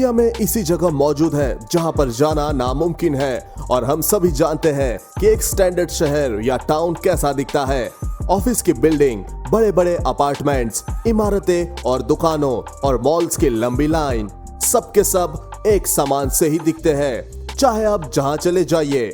दुनिया में इसी जगह मौजूद है जहां पर जाना नामुमकिन है। और हम सभी जानते हैं कि एक स्टैंडर्ड शहर या टाउन कैसा दिखता है। ऑफिस की बिल्डिंग, बड़े बड़े अपार्टमेंट्स, इमारतें और दुकानों और मॉल्स की लंबी लाइन, सब के सब एक समान से ही दिखते हैं, चाहे आप जहां चले जाइए।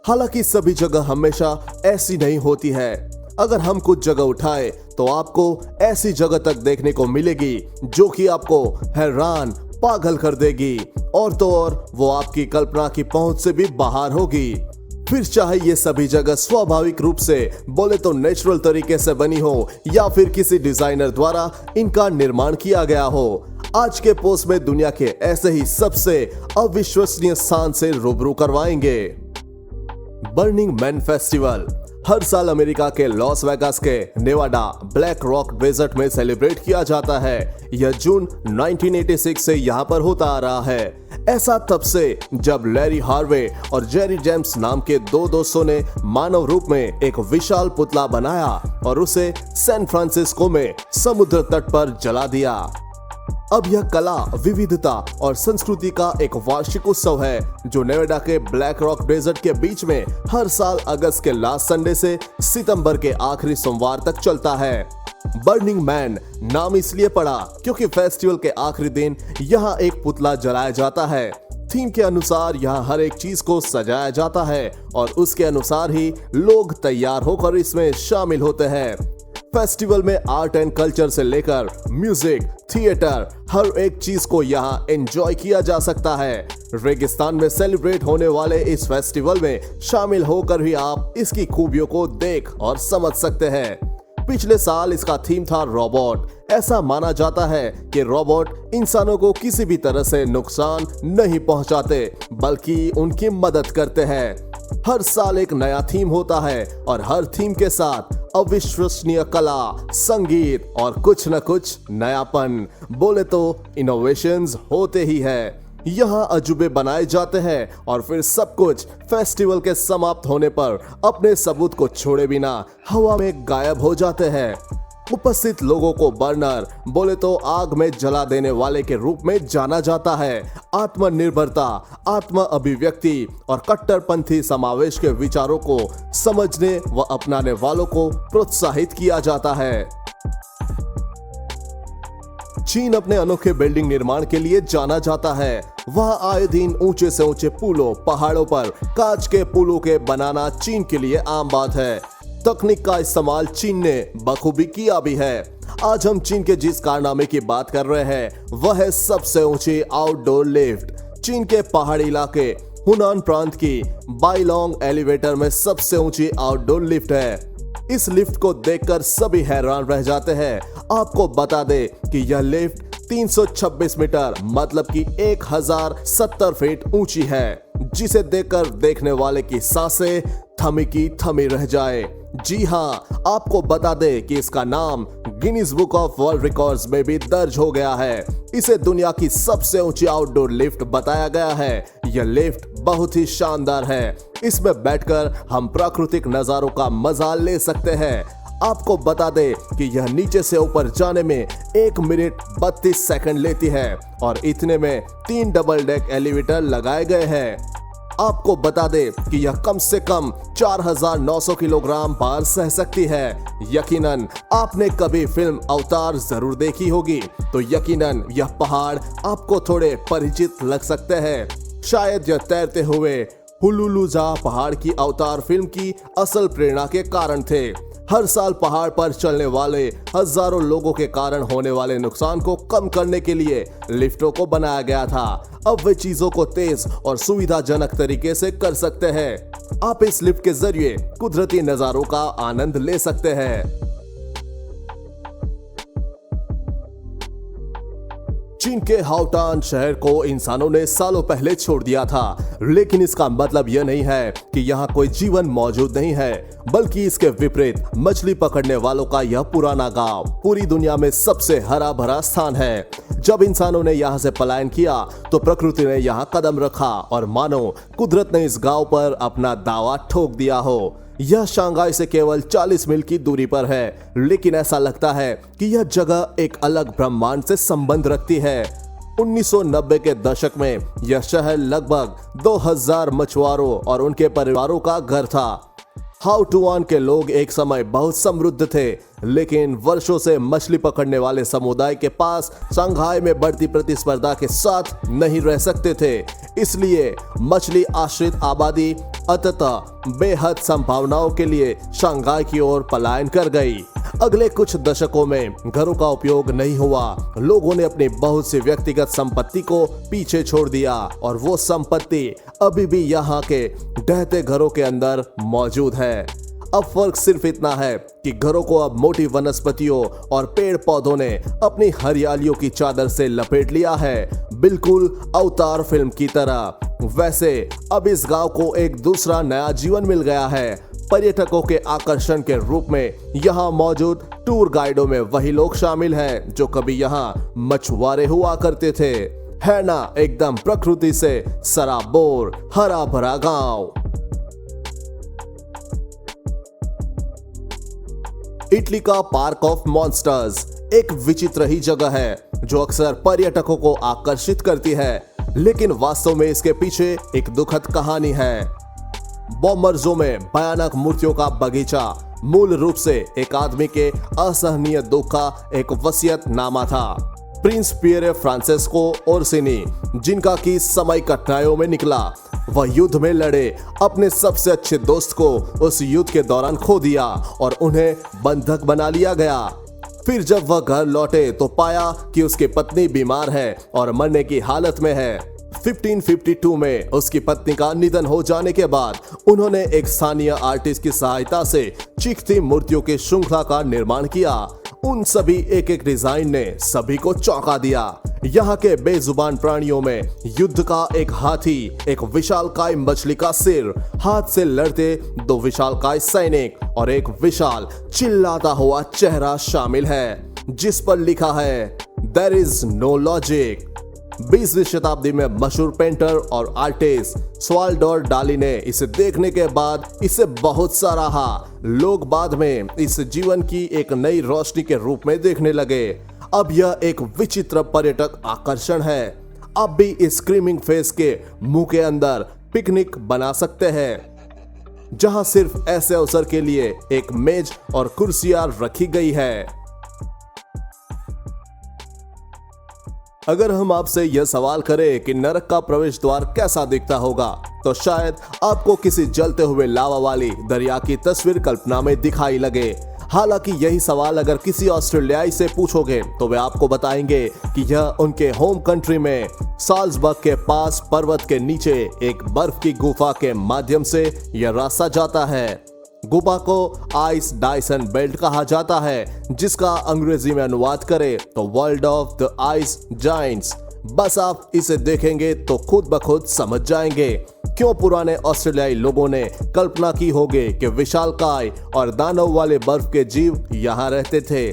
हालांकि सभी जगह हमेशा ऐसी नहीं होती है। अगर हम कुछ जगह उठाए तो आपको ऐसी जगह तक देखने को मिलेगी जो कि आपको हैरान, पागल कर देगी, और तो और वो आपकी कल्पना की पहुंच से भी बाहर होगी। फिर चाहे ये सभी जगह स्वाभाविक रूप से, बोले तो नेचुरल तरीके से बनी हो, या फिर किसी डिजाइनर द्वारा इनका निर्माण किया गया हो। आज के पोस्ट में दुनिया के ऐसे ही सबसे अविश्वसनीय स्थान से रूबरू करवाएंगे। बर्निंग मैन फेस्टिवल हर साल अमेरिका के लॉस वेगास के नेवाडा ब्लैक रॉक डेजर्ट में सेलिब्रेट किया जाता है। यह जून 1986 से यहाँ पर होता आ रहा है। ऐसा तब से जब लैरी हार्वे और जेरी जेम्स नाम के दो दोस्तों ने मानव रूप में एक विशाल पुतला बनाया और उसे सैन फ्रांसिस्को में समुद्र तट पर जला दिया। अब यह कला, विविधता और संस्कृति का एक वार्षिक उत्सव है जो नेवाडा के ब्लैक रॉक डेजर्ट के बीच में हर साल अगस्त के लास्ट संडे से सितंबर के आखिरी सोमवार तक चलता है। बर्निंग मैन नाम इसलिए पड़ा क्योंकि फेस्टिवल के आखिरी दिन यहाँ एक पुतला जलाया जाता है। थीम के अनुसार यहाँ हर एक चीज को सजाया जाता है और उसके अनुसार ही लोग तैयार होकर इसमें शामिल होते हैं। फेस्टिवल में आर्ट एंड कल्चर से लेकर म्यूजिक, थिएटर, हर एक चीज को यहाँ एंजॉय किया जा सकता है। रेगिस्तान में सेलिब्रेट होने वाले इस फेस्टिवल में शामिल होकर भी आप इसकी खूबियों को देख और समझ सकते हैं। पिछले साल इसका थीम था रोबोट। ऐसा माना जाता है कि रोबोट इंसानों को किसी भी तरह से नुकसान नहीं पहुंचाते, बल्कि उनकी मदद करते हैं। हर साल एक नया थीम होता है और हर थीम के साथ अविश्वसनीय कला, संगीत और कुछ न कुछ नयापन, बोले तो इनोवेशंस होते ही है। यहाँ अजूबे बनाए जाते हैं और फिर सब कुछ फेस्टिवल के समाप्त होने पर अपने सबूत को छोड़े बिना हवा में गायब हो जाते हैं। उपस्थित लोगों को बर्नर, बोले तो आग में जला देने वाले के रूप में जाना जाता है। आत्मनिर्भरता, आत्म अभिव्यक्ति और कट्टरपंथी समावेश के विचारों को समझने व अपनाने वालों को प्रोत्साहित किया जाता है। चीन अपने अनोखे बिल्डिंग निर्माण के लिए जाना जाता है। वहाँ आए दिन ऊंचे से ऊंचे पुलों, पहाड़ों पर कांच के पुलों के बनाना चीन के लिए आम बात है। तकनीक का इस्तेमाल चीन ने बखूबी किया भी है। आज हम चीन के जिस कारनामे की बात कर रहे हैं वह है सबसे ऊंची आउटडोर लिफ्ट। चीन के पहाड़ी इलाके हुनान प्रांत की बाइलोंग एलिवेटर में सबसे ऊंची आउटडोर लिफ्ट है। इस लिफ्ट को देखकर सभी हैरान रह जाते हैं। आपको बता दे कि यह लिफ्ट 326 मीटर मतलब कि 1070 फीट ऊंची है, जिसे देखकर देखने वाले की सांसें थमी की थमी रह जाए। जी हाँ, आपको बता दे कि इसका नाम Guinness book of world records में भी दर्ज हो गया है। इसे दुनिया की सबसे ऊंची आउटडोर लिफ्ट बताया गया है। यह लिफ्ट बहुत ही शानदार है। इसमें बैठकर हम प्राकृतिक नजारों का मजा ले सकते हैं। आपको बता दे कि यह नीचे से ऊपर जाने में 1 मिनट 32 सेकंड लेती है और इतने में 3 डबल डेक एलिवेटर लगाए गए हैं। आपको बता दे कि यह कम से कम 4900 किलोग्राम भार सह सकती है। यकीनन आपने कभी फिल्म अवतार जरूर देखी होगी, तो यकीनन यह पहाड़ आपको थोड़े परिचित लग सकते हैं। शायद यह तैरते हुए हुलुलुजा पहाड़ की अवतार फिल्म की असल प्रेरणा के कारण थे। हर साल पहाड़ पर चलने वाले हजारों लोगों के कारण होने वाले नुकसान को कम करने के लिए लिफ्टों को बनाया गया था। अब वे चीजों को तेज और सुविधाजनक तरीके से कर सकते हैं। आप इस लिफ्ट के जरिए कुदरती नजारों का आनंद ले सकते हैं। चीन के हाउटान शहर को इंसानों ने सालों पहले छोड़ दिया था, लेकिन इसका मतलब यह नहीं है कि यहाँ कोई जीवन मौजूद नहीं है, बल्कि इसके विपरीत मछली पकड़ने वालों का यह पुराना गांव पूरी दुनिया में सबसे हरा भरा स्थान है। जब इंसानों ने यहाँ से पलायन किया तो प्रकृति ने यहाँ कदम रखा और मानो कुदरत ने इस गांव पर अपना दावा ठोक दिया हो। यह शंघाई से केवल 40 मील की दूरी पर है, लेकिन ऐसा लगता है कि यह जगह एक अलग ब्रह्मांड से संबंध रखती है। 1990 के दशक में यह शहर लगभग 2000 मछुआरों और उनके परिवारों का घर था। हाउटुआन के लोग एक समय बहुत समृद्ध थे, लेकिन वर्षों से मछली पकड़ने वाले समुदाय के पास शंघाई में बढ़ती प्रतिस्पर्धा के साथ नहीं रह सकते थे। इसलिए मछली आश्रित आबादी अंततः बेहद संभावनाओं के लिए शंघाई की ओर पलायन कर गई। अगले कुछ दशकों में घरों का उपयोग नहीं हुआ। लोगों ने अपनी बहुत सी व्यक्तिगत संपत्ति को पीछे छोड़ दिया और वो संपत्ति अभी भी यहाँ के ढहते घरों के अंदर मौजूद है। अब फर्क सिर्फ इतना है कि घरों को अब मोटी वनस्पतियों और पेड़ पौधों ने अपनी हरियालियों की चादर से लपेट लिया है, बिल्कुल अवतार फिल्म की तरह। वैसे अब इस गांव को एक दूसरा नया जीवन मिल गया है। पर्यटकों के आकर्षण के रूप में यहाँ मौजूद टूर गाइडों में वही लोग शामिल हैं जो कभी यहाँ मछुआरे हुआ करते थे। है ना एकदम प्रकृति से सराबोर हरा भरा गांव। इटली का पार्क ऑफ मॉन्स्टर्स एक विचित्र ही जगह है जो अक्सर पर्यटकों को आकर्षित करती है, लेकिन वास्तव में इसके पीछे एक दुखद कहानी है। बॉम्बर्जो में भयानक मूर्तियों का बगीचा मूल रूप से एक आदमी के असहनीय दुख का एक वसीयतनामा था। प्रिंस पियरे फ्रांसेस्को ओर्सिनी, जिनका की समय कठिनाइयों में निकला, वह युद्ध में लड़े अपने सबसे अच्छे दोस्त को उस युद्ध के दौरान खो दिया और उन्हें बंधक बना लिया गया। फिर जब वह घर लौटे तो पाया कि उसकी पत्नी बीमार है और मरने की हालत में है। 1552 में उसकी पत्नी का निधन हो जाने के बाद उन्होंने एक स्थानीय आर्टिस्ट की सहायता से चीखती मूर्तियों की श्रृंखला का निर्माण किया। उन सभी एक एक डिजाइन ने सभी को चौंका दिया। यहाँ के बेजुबान प्राणियों में युद्ध का एक हाथी, एक विशालकाय मछली का सिर, हाथ से लड़ते दो विशालकाय सैनिक और एक विशाल चिल्लाता हुआ चेहरा शामिल है, जिस पर लिखा है देयर इज नो लॉजिक। 20वीं शताब्दी में मशहूर पेंटर और आर्टिस्ट साल्वाडोर डाली ने इसे देखने के बाद इसे बहुत सराहा। लोग बाद में इस जीवन की एक नई रोशनी के रूप में देखने लगे। अब यह एक विचित्र पर्यटक आकर्षण है। अब भी इस स्क्रीमिंग फेस के मुंह के अंदर पिकनिक बना सकते हैं, जहां सिर्फ ऐसे अवसर के लिए एक मेज और कुर्सियां रखी गई है। अगर हम आपसे यह सवाल करें कि नरक का प्रवेश द्वार कैसा दिखता होगा, तो शायद आपको किसी जलते हुए लावा वाली दरिया की तस्वीर कल्पना में दिखाई लगे। हालांकि यही सवाल अगर किसी ऑस्ट्रेलियाई से पूछोगे तो वे आपको बताएंगे कि यह उनके होम कंट्री में साल्जबर्ग के पास पर्वत के नीचे एक बर्फ की गुफा के माध्यम से यह रास्ता जाता है। गुफा को आइस डायसन बेल्ट कहा जाता है, जिसका अंग्रेजी में अनुवाद करें तो world of the ice giants. बस आप इसे देखेंगे तो खुद ब खुद समझ जाएंगे क्यों पुराने ऑस्ट्रेलियाई लोगों ने कल्पना की होगी कि विशालकाय और दानव वाले बर्फ के जीव यहाँ रहते थे।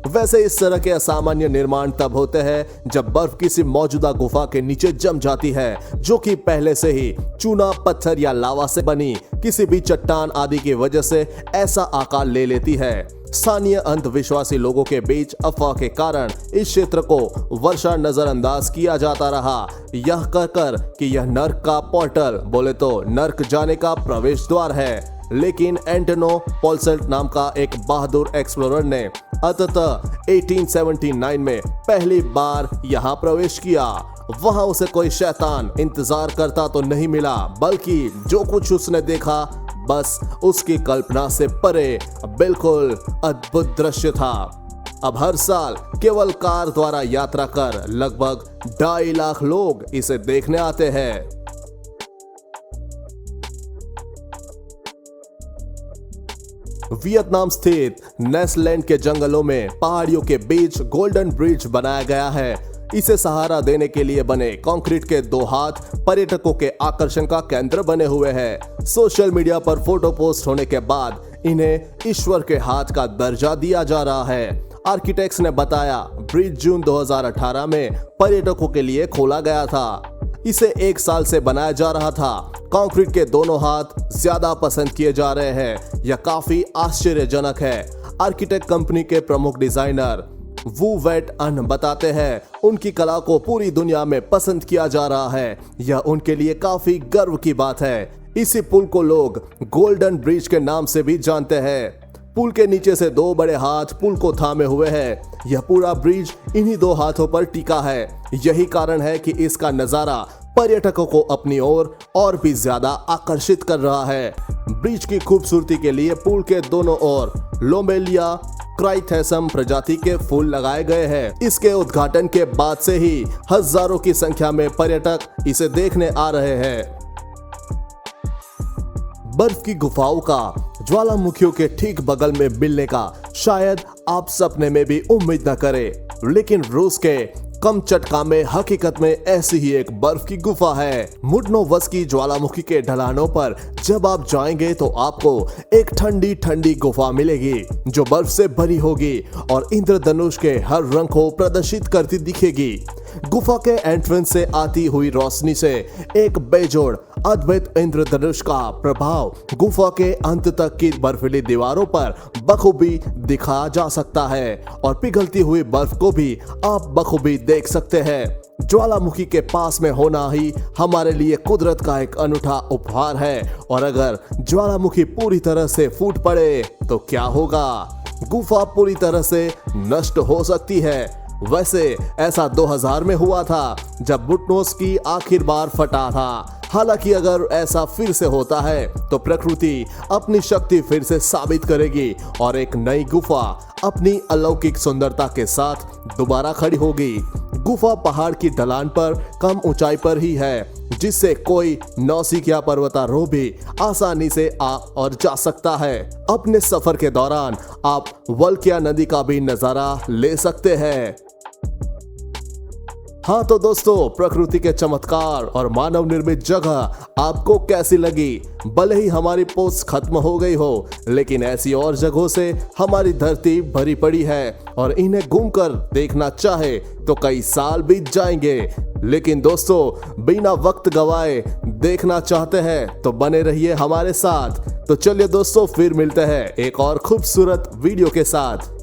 वैसे इस तरह के असामान्य निर्माण तब होते हैं जब बर्फ किसी मौजूदा गुफा के नीचे जम जाती है, जो कि पहले से ही चूना, पत्थर या लावा से बनी किसी भी चट्टान आदि की वजह से ऐसा आकार ले लेती है। स्थानीय अंधविश्वासी लोगों के बीच अफवाह के कारण इस क्षेत्र को वर्षा नजरअंदाज किया जाता रहा, यह कहकर कि यह नर्क का पोर्टल, बोले तो नर्क जाने का प्रवेश द्वार है। लेकिन एंटोनो पोलसेल्ट नाम का एक बहादुर एक्सप्लोरर ने अंततः 1879 में पहली बार यहाँ प्रवेश किया। वहां उसे कोई शैतान इंतजार करता तो नहीं मिला, बल्कि जो कुछ उसने देखा बस उसकी कल्पना से परे बिल्कुल अद्भुत दृश्य था। अब हर साल केवल कार द्वारा यात्रा कर लगभग 2.5 लाख लोग इसे देखने आते हैं। वियतनाम स्थित नेसलैंड के जंगलों में पहाड़ियों के बीच गोल्डन ब्रिज बनाया गया है। इसे सहारा देने के लिए बने कंक्रीट के 2 हाथ पर्यटकों के आकर्षण का केंद्र बने हुए हैं। सोशल मीडिया पर फोटो पोस्ट होने के बाद इन्हें ईश्वर के हाथ का दर्जा दिया जा रहा है। आर्किटेक्ट्स ने बताया ब्रिज जून 2018 में पर्यटकों के लिए खोला गया था। इसे 1 साल से बनाया जा रहा था। कंक्रीट के दोनों हाथ ज्यादा पसंद किए जा रहे हैं। यह काफी आश्चर्यजनक है। आर्किटेक्ट कंपनी के प्रमुख डिजाइनर वू वेट अन बताते हैं उनकी कला को पूरी दुनिया में पसंद किया जा रहा है। यह उनके लिए काफी गर्व की बात है। इसी पुल को लोग गोल्डन ब्रिज के नाम से भी जानते हैं। पुल के नीचे से दो बड़े हाथ पुल को थामे हुए हैं। यह पूरा ब्रिज इन्हीं दो हाथों पर टिका है। यही कारण है कि इसका नजारा पर्यटकों को अपनी ओर और भी ज्यादा आकर्षित कर रहा है। ब्रिज की खूबसूरती के लिए पुल के दोनों ओर लोमेलिया क्राइथेसम प्रजाति के फूल लगाए गए हैं। इसके उद्घाटन के बाद से ही हजारों की संख्या में पर्यटक इसे देखने आ रहे हैं। बर्फ की गुफाओं का ज्वालामुखियों के ठीक बगल में मिलने का शायद आप सपने में भी उम्मीद न करें, लेकिन रूस के कमचटका में हकीकत में ऐसी ही एक बर्फ की गुफा है। मुडनोवस्की ज्वालामुखी के ढलानों पर जब आप जाएंगे तो आपको एक ठंडी ठंडी गुफा मिलेगी जो बर्फ से भरी होगी और इंद्रधनुष के हर रंग को प्रदर्शित करती दिखेगी। गुफा के एंट्रेंस से आती हुई रोशनी से एक बेजोड़ अद्भुत इंद्रधनुष का प्रभाव गुफा के अंत तक की बर्फीली दीवारों पर बखूबी दिखा जा सकता है और पिघलती हुई बर्फ को भी आप बखूबी देख सकते हैं। ज्वालामुखी के पास में होना ही हमारे लिए कुदरत का एक अनूठा उपहार है और अगर ज्वालामुखी पूरी तरह से फूट पड़े तो क्या होगा? गुफा पूरी तरह से नष्ट हो सकती है। वैसे ऐसा 2000 में हुआ था जब बुटनोवस्की आखिर बार फटा था। हालांकि अगर ऐसा फिर से होता है तो प्रकृति अपनी शक्ति फिर से साबित करेगी और एक नई गुफा अपनी अलौकिक सुंदरता के साथ दोबारा खड़ी होगी। गुफा पहाड़ की ढलान पर कम ऊंचाई पर ही है, जिससे कोई नौसिखिया पर्वतारोही भी आसानी से आ और जा सकता है। अपने सफर के दौरान आप वल्किया नदी का भी नजारा ले सकते हैं। हाँ तो दोस्तों, प्रकृति के चमत्कार और मानव निर्मित जगह आपको कैसी लगी? भले ही हमारी पोस्ट खत्म हो गई हो, लेकिन ऐसी और जगहों से हमारी धरती भरी पड़ी है और इन्हें घूमकर देखना चाहे तो कई साल बीत जाएंगे। लेकिन दोस्तों, बिना वक्त गवाए देखना चाहते हैं तो बने रहिए हमारे साथ। तो चलिए दोस्तों, फिर मिलते हैं एक और खूबसूरत वीडियो के साथ।